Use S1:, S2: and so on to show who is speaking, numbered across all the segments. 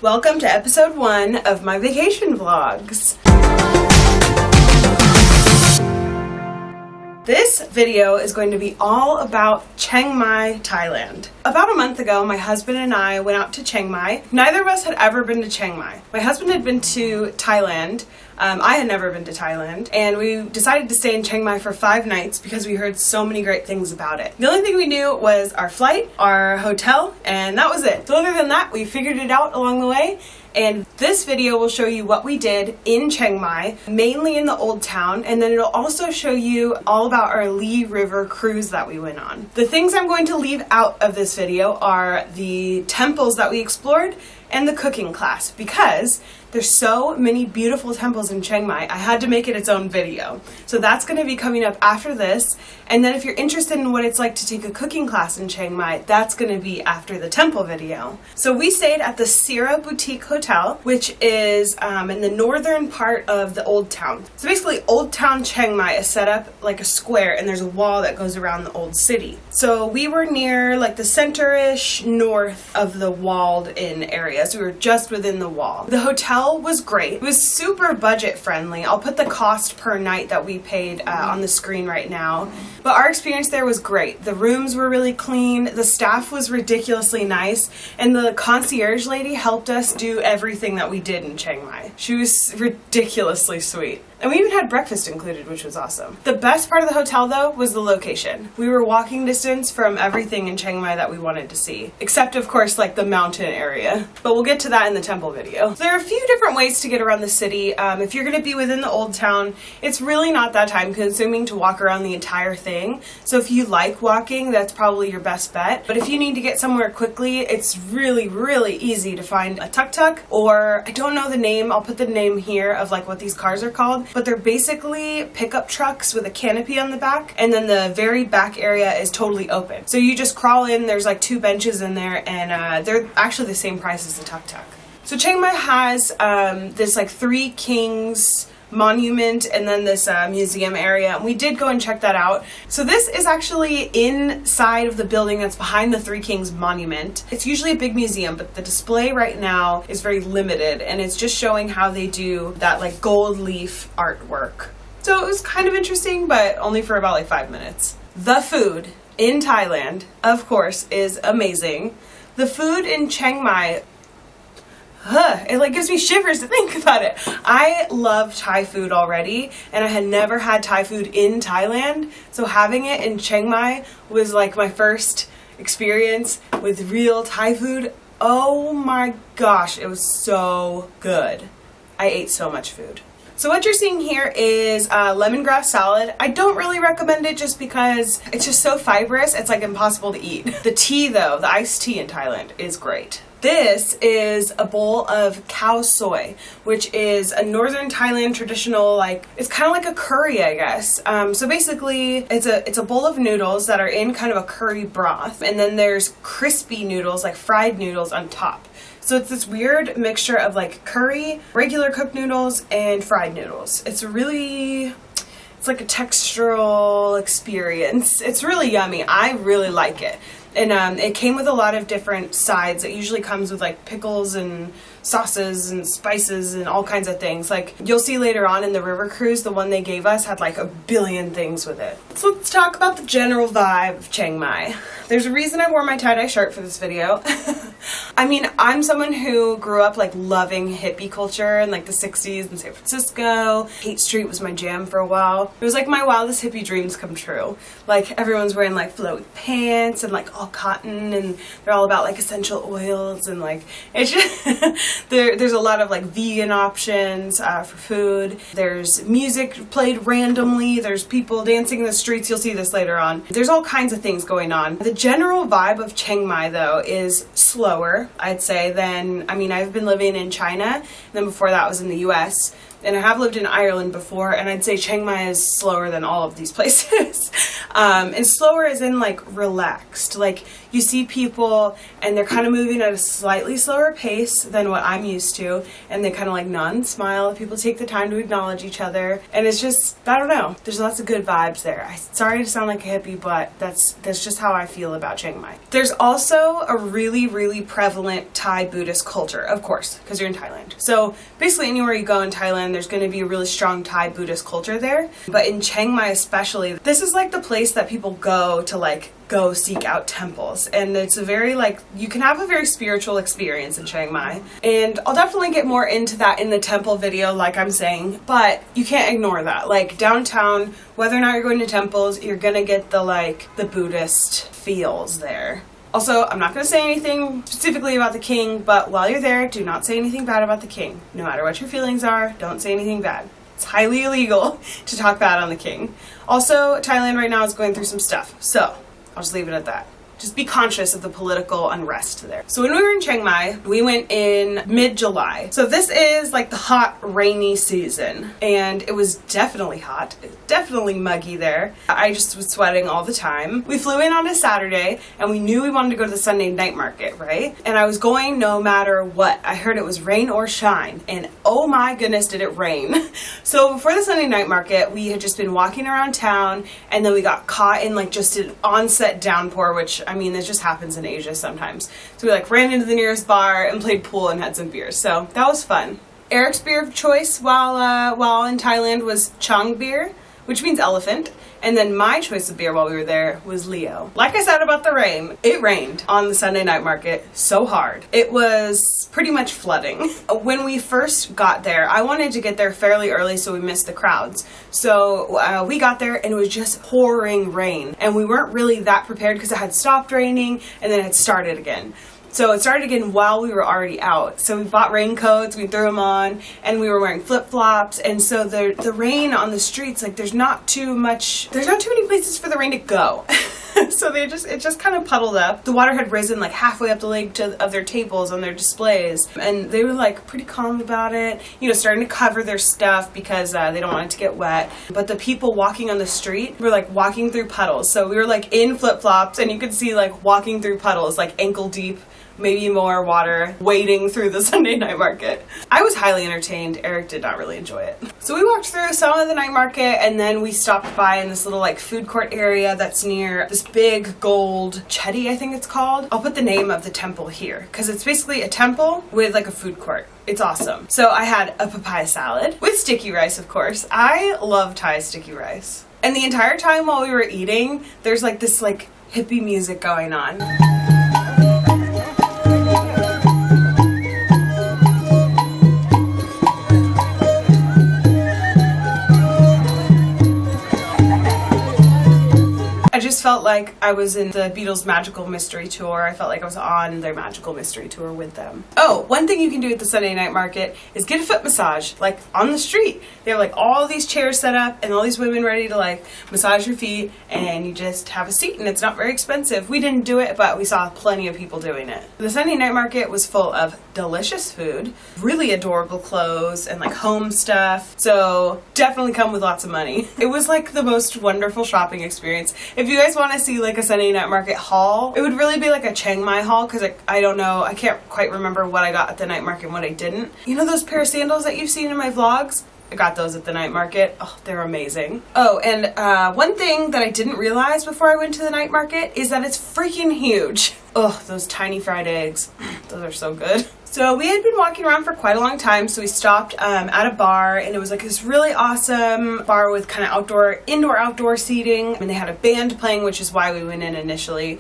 S1: Welcome to episode 1 of my vacation vlogs. This video is going to be all about Chiang Mai, Thailand. About a month ago, my husband and I went out to Chiang Mai. Neither of us had ever been to Chiang Mai. My husband had been to Thailand. I had never been to Thailand, and we decided to stay in Chiang Mai for 5 nights because we heard so many great things about it. The only thing we knew was our flight, our hotel, and that was it. So other than that, we figured it out along the way. And this video will show you what we did in Chiang Mai, mainly in the old town, and then it'll also show you all about our Lee River cruise that we went on. The things I'm going to leave out of this video are the temples that we explored and the cooking class, because there's so many beautiful temples in Chiang Mai, I had to make it its own video. So that's going to be coming up after this. And then if you're interested in what it's like to take a cooking class in Chiang Mai, that's going to be after the temple video. So we stayed at the Sira Boutique Hotel, which is in the northern part of the old town. So basically old town Chiang Mai is set up like a square, and there's a wall that goes around the old city. So we were near like the center-ish north of the walled in area. So we were just within the wall. The hotel was great. It was super budget friendly. I'll put the cost per night that we paid on the screen right now. But our experience there was great. The rooms were really clean. The staff was ridiculously nice. And the concierge lady helped us do everything that we did in Chiang Mai. She was ridiculously sweet. And we even had breakfast included, which was awesome. The best part of the hotel, though, was the location. We were walking distance from everything in Chiang Mai that we wanted to see. Except, of course, like the mountain area. But we'll get to that in the temple video. So there are a few different ways to get around the city. If you're going to be within the old town, it's really not that time consuming to walk around the entire thing. So if you like walking, that's probably your best bet. But if you need to get somewhere quickly, it's really, really easy to find a tuk-tuk, or I don't know the name. I'll put the name here of like what these cars are called. But they're basically pickup trucks with a canopy on the back, and then the very back area is totally open. So you just crawl in, there's like 2 benches in there, and they're actually the same price as the tuk-tuk. So Chiang Mai has this like 3 Kings monument, and then this museum area, and we did go and check that out. So this is actually inside of the building that's behind the 3 Kings monument. It's usually a big museum, but the display right now is very limited, and it's just showing how they do that like gold leaf artwork. So it was kind of interesting, but only for about like 5 minutes. The food in Thailand, of course, is amazing. The food in Chiang Mai, it like gives me shivers to think about it. I love Thai food already, and I had never had Thai food in Thailand, so having it in Chiang Mai was like my first experience with real Thai food. Oh my gosh, it was so good. I ate so much food. So what you're seeing here is lemongrass salad. I don't really recommend it just because it's just so fibrous, it's like impossible to eat. The tea though, the iced tea in Thailand is great. This is a bowl of cow soy, which is a northern Thailand traditional, like, it's kind of like a curry, I guess. So basically, it's a bowl of noodles that are in kind of a curry broth, and then there's crispy noodles, like fried noodles on top. So it's this weird mixture of like curry, regular cooked noodles, and fried noodles. It's like a textural experience. It's really yummy. I really like it. And it came with a lot of different sides. It usually comes with like pickles and sauces and spices and all kinds of things. Like you'll see later on in the river cruise, the one they gave us had like a billion things with it. So let's talk about the general vibe of Chiang Mai. There's a reason I wore my tie-dye shirt for this video. I mean, I'm someone who grew up like loving hippie culture in like the 60s in San Francisco. Haight Street was my jam for a while. It was like my wildest hippie dreams come true. Like everyone's wearing like flowy pants and like all cotton, and they're all about like essential oils, and like it's just there's a lot of like vegan options for food. There's music played randomly. There's people dancing in the streets. You'll see this later on. There's all kinds of things going on. The general vibe of Chiang Mai though is slower, I'd say, than, I mean, I've been living in China, and then before that was in the US. And I have lived in Ireland before, and I'd say Chiang Mai is slower than all of these places. And slower as in like relaxed. Like you see people and they're kind of moving at a slightly slower pace than what I'm used to, and they kind of like nod and smile if people take the time to acknowledge each other, and it's just, I don't know, there's lots of good vibes there. Sorry to sound like a hippie, but that's just how I feel about Chiang Mai. There's also a really, really prevalent Thai Buddhist culture, of course, because you're in Thailand. So basically anywhere you go in Thailand, there's going to be a really strong Thai Buddhist culture there. But in Chiang Mai especially, this is like the place that people go to like go seek out temples, and it's a very like, you can have a very spiritual experience in Chiang Mai, and I'll definitely get more into that in the temple video like I'm saying, but you can't ignore that. Like downtown, whether or not you're going to temples, you're gonna get the like the Buddhist feels there. Also, I'm not going to say anything specifically about the king, but while you're there, do not say anything bad about the king. No matter what your feelings are, don't say anything bad. It's highly illegal to talk bad on the king. Also, Thailand right now is going through some stuff, so I'll just leave it at that. Just be conscious of the political unrest there. So when we were in Chiang Mai, we went in mid-July. So this is like the hot, rainy season. And it was definitely hot. It was definitely muggy there. I just was sweating all the time. We flew in on a Saturday, and we knew we wanted to go to the Sunday night market, right? And I was going no matter what. I heard it was rain or shine. And oh my goodness, did it rain. So before the Sunday night market, we had just been walking around town, and then we got caught in like just an onset downpour, which I mean, this just happens in Asia sometimes. So we like ran into the nearest bar and played pool and had some beers. So that was fun. Eric's beer of choice while in Thailand was Chang beer, which means elephant. And then my choice of beer while we were there was Leo. Like I said about the rain, it rained on the Sunday night market so hard. It was pretty much flooding. When we first got there, I wanted to get there fairly early so we missed the crowds. So we got there and it was just pouring rain. And we weren't really that prepared because it had stopped raining and then it had started again. So it started again while we were already out. So we bought raincoats, we threw them on, and we were wearing flip-flops. And so the rain on the streets, like there's not too many places for the rain to go. So it just kind of puddled up. The water had risen like halfway up the leg of their tables on their displays. And they were like pretty calm about it, you know, starting to cover their stuff because they don't want it to get wet. But the people walking on the street were like walking through puddles. So we were like in flip-flops and you could see like walking through puddles, like ankle deep, maybe more water, wading through the Sunday night market. I was highly entertained. Eric did not really enjoy it. So we walked through some of the night market and then we stopped by in this little like food court area that's near this big gold chetty, I think it's called. I'll put the name of the temple here because it's basically a temple with like a food court. It's awesome. So I had a papaya salad with sticky rice, of course. I love Thai sticky rice. And the entire time while we were eating, there's like this like hippie music going on. I just felt like I was in the Beatles Magical Mystery Tour. I felt like I was on their Magical Mystery Tour with them. Oh, one thing you can do at the Sunday night market is get a foot massage, like on the street. They have like all these chairs set up and all these women ready to like massage your feet, and you just have a seat and it's not very expensive. We didn't do it, but we saw plenty of people doing it. The Sunday night market was full of delicious food, really adorable clothes, and like home stuff. So definitely come with lots of money. It was like the most wonderful shopping experience. If you guys want to see like a Sunday night market haul, it would really be like a Chiang Mai haul because I don't know, I can't quite remember what I got at the night market and what I didn't. You know those pair of sandals that you've seen in my vlogs? I got those at the night market. Oh, they're amazing. Oh, and one thing that I didn't realize before I went to the night market is that it's freaking huge. Oh, those tiny fried eggs. Those are so good. So we had been walking around for quite a long time, so we stopped at a bar, and it was like this really awesome bar with kind of indoor-outdoor seating, and they had a band playing, which is why we went in initially.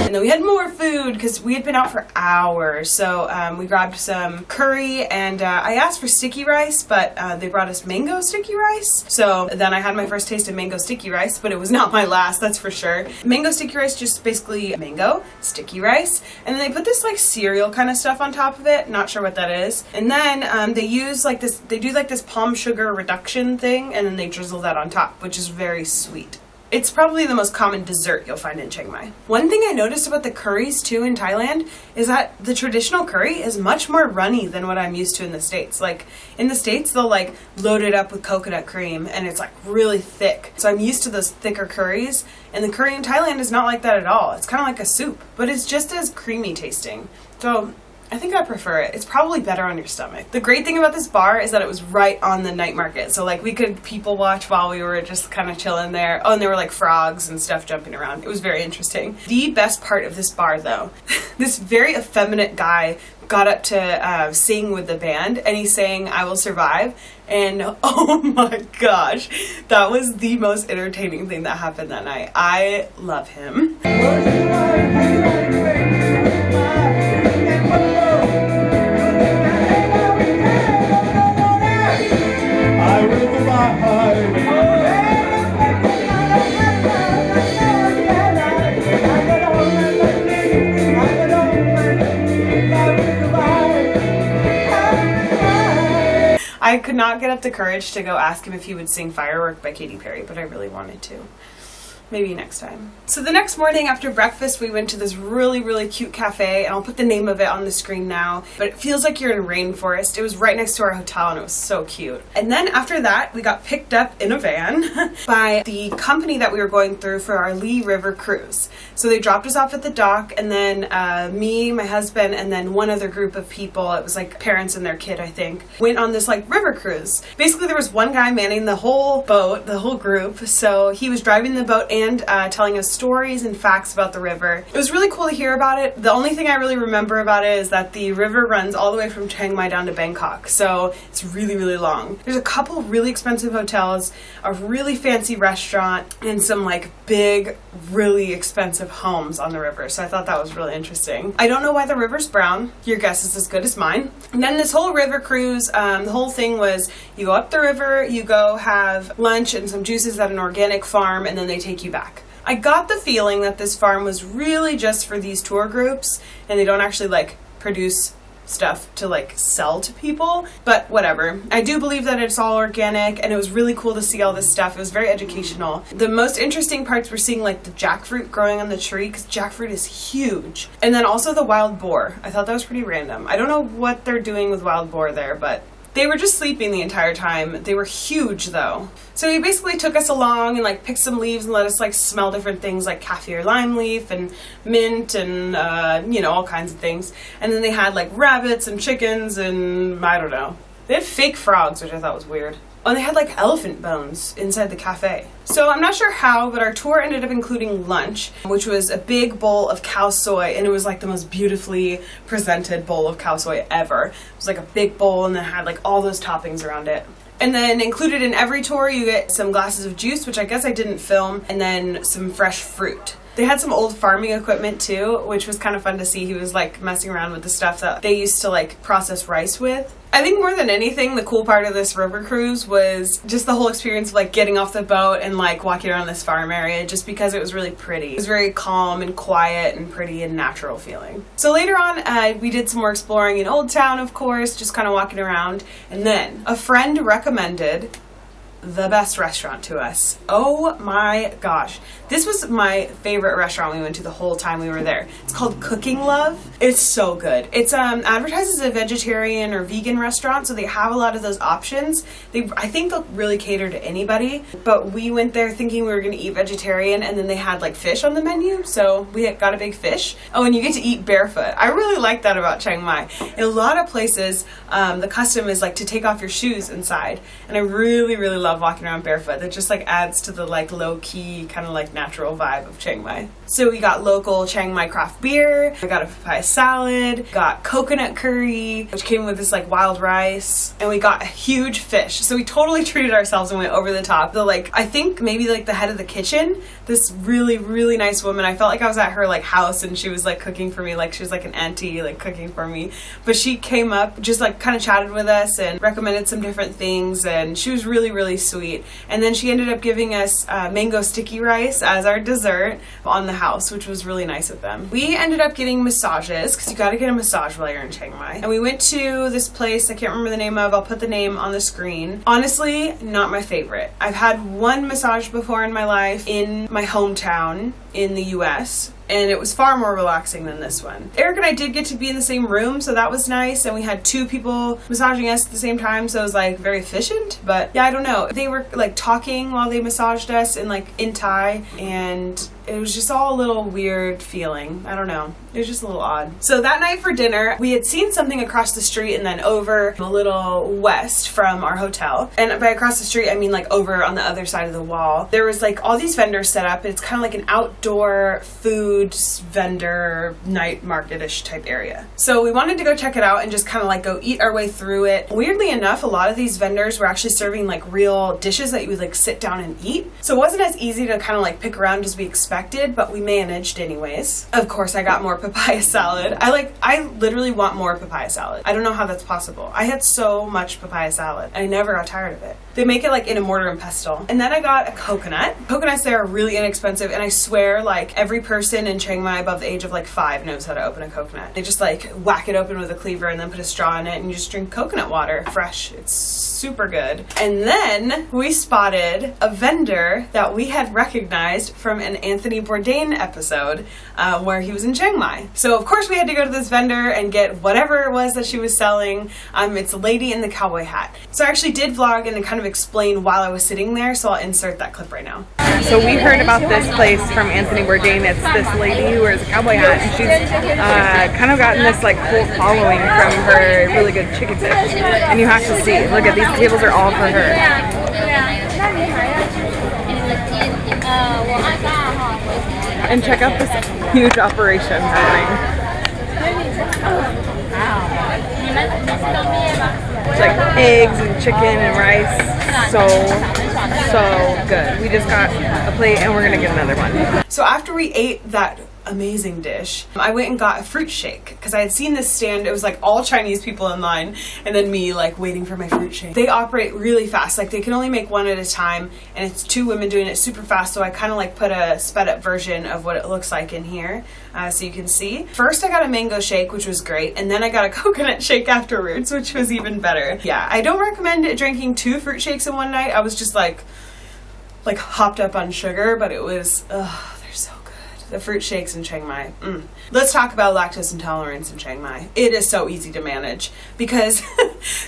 S1: And then we had more food because we had been out for hours. So we grabbed some curry and I asked for sticky rice, but they brought us mango sticky rice. So then I had my first taste of mango sticky rice, but it was not my last, that's for sure. Mango sticky rice, just basically mango, sticky rice, and then they put this like cereal kind of stuff on top of it. Not sure what that is. And then they use like this, they do like this palm sugar reduction thing, and then they drizzle that on top, which is very sweet. It's probably the most common dessert you'll find in Chiang Mai. One thing I noticed about the curries too in Thailand is that the traditional curry is much more runny than what I'm used to in the States. Like in the States, they'll like load it up with coconut cream and it's like really thick. So I'm used to those thicker curries, and the curry in Thailand is not like that at all. It's kind of like a soup, but it's just as creamy tasting. So I think I prefer it. It's probably better on your stomach. The great thing about this bar is that it was right on the night market. So like we could people watch while we were just kind of chilling there. Oh, and there were like frogs and stuff jumping around. It was very interesting. The best part of this bar though, this very effeminate guy got up to sing with the band, and he sang "I Will Survive," and oh my gosh, that was the most entertaining thing that happened that night. I love him. I could not get up the courage to go ask him if he would sing Firework by Katy Perry, but I really wanted to. Maybe next time. So the next morning after breakfast, we went to this really, really cute cafe, and I'll put the name of it on the screen now, but it feels like you're in rainforest. It was right next to our hotel, and it was so cute. And then after that, we got picked up in a van by the company that we were going through for our Lee River cruise. So they dropped us off at the dock, and then me, my husband, and then one other group of people, it was like parents and their kid, I think, went on this like river cruise. Basically, there was one guy manning the whole boat, the whole group, so he was driving the boat and telling us stories and facts about the river. It was really cool to hear about it. The only thing I really remember about it is that the river runs all the way from Chiang Mai down to Bangkok, so it's really, really long. There's a couple really expensive hotels, a really fancy restaurant, and some like big, really expensive homes on the river, so I thought that was really interesting. I don't know why the river's brown. Your guess is as good as mine. And then this whole river cruise, the whole thing was you go up the river, you go have lunch and some juices at an organic farm, and then they take you back. I got the feeling that this farm was really just for these tour groups, and they don't actually like produce stuff to like sell to people, but whatever. I do believe that it's all organic, and it was really cool to see all this stuff. It was very educational. The most interesting parts were seeing like the jackfruit growing on the tree, because jackfruit is huge, and then also the wild boar. I thought that was pretty random. I don't know what they're doing with wild boar there, but they were just sleeping the entire time. They were huge though. So he basically took us along and like picked some leaves and let us like smell different things like kaffir lime leaf and mint and all kinds of things. And then they had like rabbits and chickens and I don't know. They had fake frogs, which I thought was weird. Oh, and they had like elephant bones inside the cafe. So I'm not sure how, but our tour ended up including lunch, which was a big bowl of cow soy, and it was like the most beautifully presented bowl of cow soy ever. It was like a big bowl, and then had like all those toppings around it. And then included in every tour, you get some glasses of juice, which I guess I didn't film, and then some fresh fruit. They had some old farming equipment too, which was kind of fun to see. He was like messing around with the stuff that they used to like process rice with. I think more than anything, the cool part of this river cruise was just the whole experience of like getting off the boat and like walking around this farm area, just because it was really pretty. It was very calm and quiet and pretty and natural feeling. So later on, we did some more exploring in Old Town, of course, just kind of walking around. And then a friend recommended the best restaurant to us. Oh my gosh. This was my favorite restaurant we went to the whole time we were there. It's called Cooking Love. It's so good. It's advertised as a vegetarian or vegan restaurant, so they have a lot of those options. I think they'll really cater to anybody, but we went there thinking we were going to eat vegetarian, and then they had like fish on the menu, so we got a big fish. Oh, and you get to eat barefoot. I really like that about Chiang Mai. In a lot of places, the custom is like to take off your shoes inside, and I really, really love walking around barefoot. That just like adds to the like low-key kind of like natural vibe of Chiang Mai. So we got local Chiang Mai craft beer, I got a papaya salad, got coconut curry, which came with this like wild rice, and we got a huge fish. So we totally treated ourselves and went over the top. I think maybe like the head of the kitchen, this really, really nice woman, I felt like I was at her like house and she was like cooking for me, like she was like an auntie like cooking for me. But she came up, just like kind of chatted with us and recommended some different things, and she was really, really sweet. And then she ended up giving us mango sticky rice as our dessert on the house, which was really nice of them. We ended up getting massages, because you got to get a massage while you're in Chiang Mai. And we went to this place I can't remember the name of. I'll put the name on the screen. Honestly, not my favorite. I've had one massage before in my life in my hometown in the US, and it was far more relaxing than this one. Eric and I did get to be in the same room, so that was nice, and we had 2 people massaging us at the same time, so it was like very efficient. But yeah, I don't know. They were like talking while they massaged us in Thai, and it was just all a little weird feeling. I don't know. It was just a little odd. So that night for dinner, we had seen something across the street and then over a little west from our hotel. And by across the street, I mean like over on the other side of the wall. There was like all these vendors set up. It's kind of like an outdoor food vendor night market-ish type area. So we wanted to go check it out and just kind of like go eat our way through it. Weirdly enough, a lot of these vendors were actually serving like real dishes that you would like sit down and eat. So it wasn't as easy to kind of like pick around as we expected, but we managed anyways. Of course, I got more papaya salad. I literally want more papaya salad. I don't know how that's possible. I had so much papaya salad. I never got tired of it. They make it like in a mortar and pestle. And then I got a coconut. Coconuts there are really inexpensive, and I swear like every person in Chiang Mai above the age of like 5 knows how to open a coconut. They just like whack it open with a cleaver and then put a straw in it and you just drink coconut water fresh. It's super good. And then we spotted a vendor that we had recognized from an Anthony Bourdain episode where he was in Chiang Mai. So of course we had to go to this vendor and get whatever it was that she was selling. It's a lady in the cowboy hat. So I actually did vlog and kind of explain while I was sitting there, so I'll insert that clip right now.
S2: So we heard about this place from Anthony Bourdain. It's this lady who wears a cowboy hat, and she's kind of gotten this like cult following from her really good chicken dish. And you have to see, look at these tables are all for her. And check out this huge operation happening. It's like eggs and chicken and rice. So good. We just got a plate and we're gonna get another one.
S1: So after we ate that amazing dish, I went and got a fruit shake because I had seen this stand. It was like all Chinese people in line and then me like waiting for my fruit shake. They operate really fast. Like they can only make one at a time, and it's 2 women doing it super fast. So I kind of like put a sped up version of what it looks like in here so you can see. First I got a mango shake, which was great, and then I got a coconut shake afterwards, which was even better. Yeah, I don't recommend drinking 2 fruit shakes in one night. I was just like hopped up on sugar, but it was the fruit shakes in Chiang Mai. Let's talk about lactose intolerance in Chiang Mai. It is so easy to manage because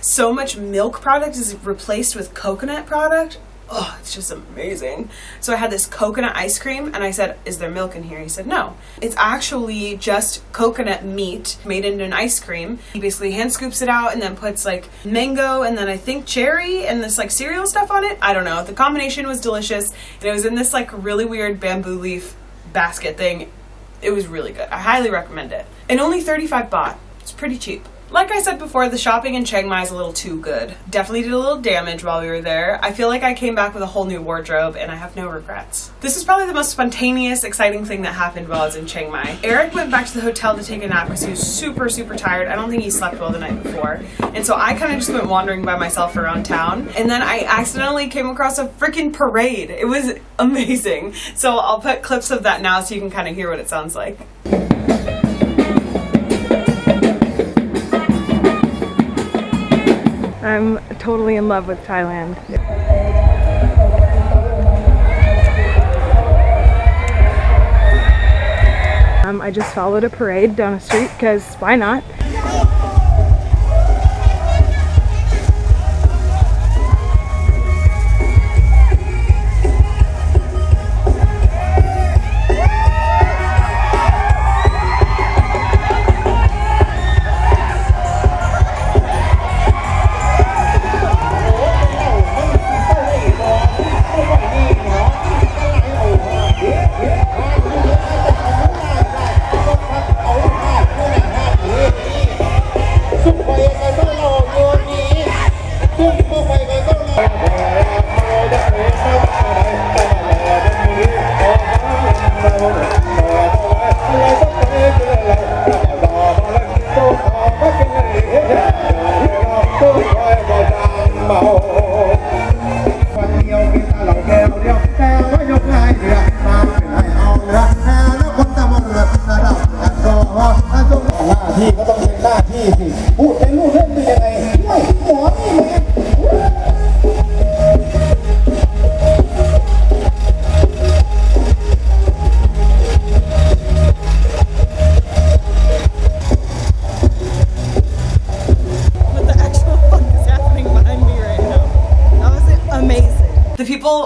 S1: so much milk product is replaced with coconut product. Oh, it's just amazing. So I had this coconut ice cream and I said, is there milk in here? He said, no. It's actually just coconut meat made into an ice cream. He basically hand scoops it out and then puts like mango and then I think cherry and this like cereal stuff on it. I don't know. The combination was delicious, and it was in this like really weird bamboo leaf basket thing. It was really good. I highly recommend it. And only 35 baht. It's pretty cheap. Like I said before, the shopping in Chiang Mai is a little too good. Definitely did a little damage while we were there. I feel like I came back with a whole new wardrobe and I have no regrets. This is probably the most spontaneous, exciting thing that happened while I was in Chiang Mai. Eric went back to the hotel to take a nap because he was super, super tired. I don't think he slept well the night before. And so I kind of just went wandering by myself around town. And then I accidentally came across a freaking parade. It was amazing. So I'll put clips of that now so you can kind of hear what it sounds like.
S2: I'm totally in love with Thailand. I just followed a parade down a street because why not?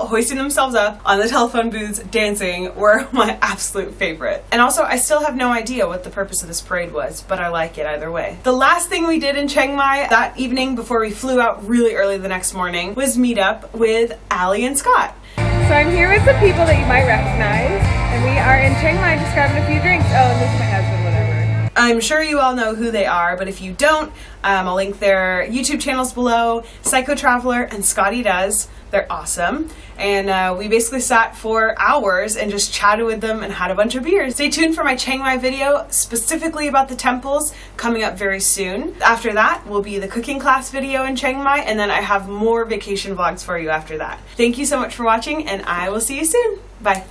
S1: hoisting themselves up on the telephone booths dancing were my absolute favorite. And also, I still have no idea what the purpose of this parade was, but I like it either way. The last thing we did in Chiang Mai that evening before we flew out really early the next morning was meet up with Allie and Scott.
S2: So I'm here with some people that you might recognize, and we are in Chiang Mai just grabbing a few drinks. Oh, and this is my husband, whatever.
S1: I'm sure you all know who they are, but if you don't, I'll link their YouTube channels below, Psycho Traveler and Scotty Does. They're awesome. And we basically sat for hours and just chatted with them and had a bunch of beers. Stay tuned for my Chiang Mai video specifically about the temples coming up very soon. After that will be the cooking class video in Chiang Mai, and then I have more vacation vlogs for you after that. Thank you so much for watching, and I will see you soon. Bye.